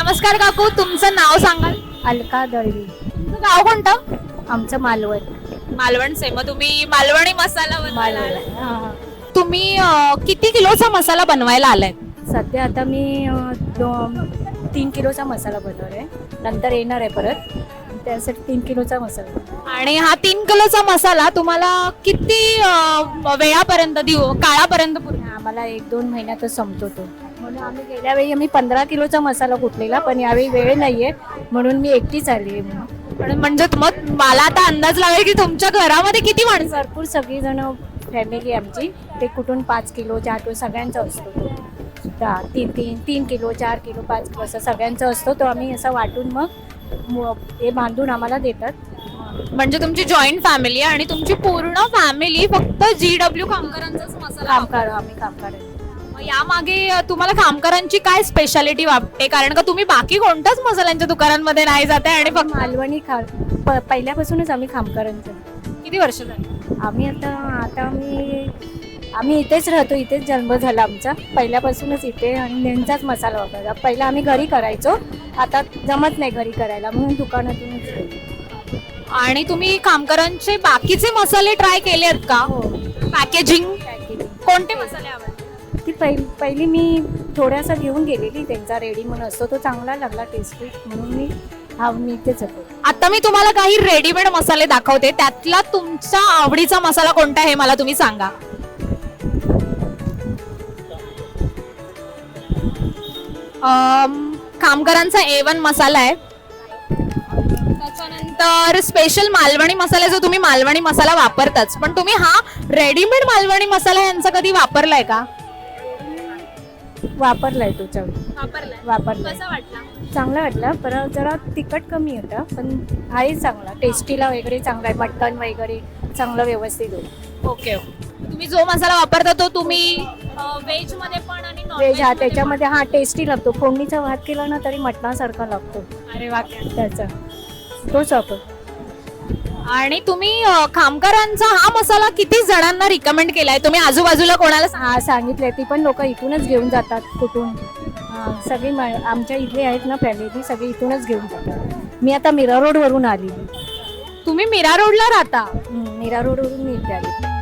नमस्कार काकू, तुमचं नाव सांगाल? अलका दळवी. तुमचं गाव कोणतं? आमचं मालवण. मालवण से. मग तुम्ही मालवणी मसाला बनवायला आलाय? हां. तुम्ही किती किलोचा मसाला बनवायला आलाय? सध्या आता मी 3 किलोचा मसाला बनवलाय. नंतर येणार आहे परत, त्यासाठी 3 किलोचा मसाला. आणि हा 3 किलोचा मसाला तुम्हाला किती वेळापर्यंत काळापर्यंत पुरेल? आम्हाला 1-2 महिन्यातच संपतो तो. म्हणून आम्ही गेल्या वेळी आम्ही 15 किलोचा मसाला कुटलेला, पण यावेळी वेळ नाहीये म्हणून मी एकटीच आली आहे. पण म्हणजे मग मला आता अंदाज लागेल की तुमच्या घरामध्ये किती माणसं? भरपूर सगळीजण फॅमिली आमची, ते कुठून 5 किलो 4 किलो सगळ्यांचा असतो तो. 3 किलो 4 किलो 5 किलो असं सगळ्यांचा असतो तो. आम्ही असं वाटून मग हे बांधून आम्हाला देतात. म्हणजे तुमची जॉईंट फॅमिली आहे आणि तुमची पूर्ण फॅमिली फक्त GW कामगारांचाच मसाला कामगार आम्ही कामगार आहे. मग यामागे तुम्हाला कामगारांची काय स्पेशालिटी वाटते? कारण का तुम्ही बाकी कोणत्याच मसाल्यांच्या दुकानांमध्ये नाही जाते आणि फक्त मालवणी पहिल्यापासूनच आम्ही कामगारांचं. किती वर्ष झाली? आम्ही आता आम्ही इथेच राहतो, इथेच जन्म झाला आमचा. पहिल्यापासूनच इथे आणि त्यांचाच मसाला वापरायचा. पहिला आम्ही घरी करायचो, आता जमत नाही घरी करायला म्हणून दुकानातूनच. आणि तुम्ही कामगारांचे बाकीचे मसाले ट्राय केले आहेत का? हो. पॅकेजिंग कोणते मसाले आवडते? ती पहिली मी थोडासा घेऊन गेलेली, त्यांचा रेडी म्हणून असतो तो चांगला लागला टेस्टी म्हणून मी इथेच होतो. आता मी तुम्हाला काही रेडीमेड मसाले दाखवते, त्यातला तुमच्या आवडीचा मसाला कोणता आहे मला तुम्ही सांगा. कामगारांचा A1 मसाला आहे. त्याच्यानंतर स्पेशल मालवणी मसाला, जो तुम्ही मालवणी मसाला वापरताच, पण तुम्ही हा रेडीमेड मालवणी मसाला यांचा कधी वापरलाय का? वापरलाय तो वापरलाय. कसा वाटला? चांगला वाटला, पण जरा तिखट कमी होता, पण आहे चांगला. टेस्टीला वगैरे चांगला आहे. मटण वगैरे चांगलं व्यवस्थित होतं. ओके. तुम्ही जो मसाला वापरता तो तुम्ही व्हेज मध्ये पण आणि व्हेज हा त्याच्यामध्ये हा टेस्टी लागतो. फोडणीचा भात केला ना तरी मटणासारखा लागतो. अरे वा. त्याचा तोच वापर. आणि तुम्ही कामगारांचा हा मसाला किती जणांना रिकमेंड केलाय तुम्ही? आजूबाजूला कोणाला हा सांगितलंय, ती पण लोक इथूनच घेऊन जातात. कुठून सगळी आमच्या इथले आहेत ना फॅमिली, सगळी इथूनच घेऊन जातात. मी आता मीरा रोड वरून आली. तुम्ही मीरा रोडला राहता? मीरा रोड वरून मी इथे आली.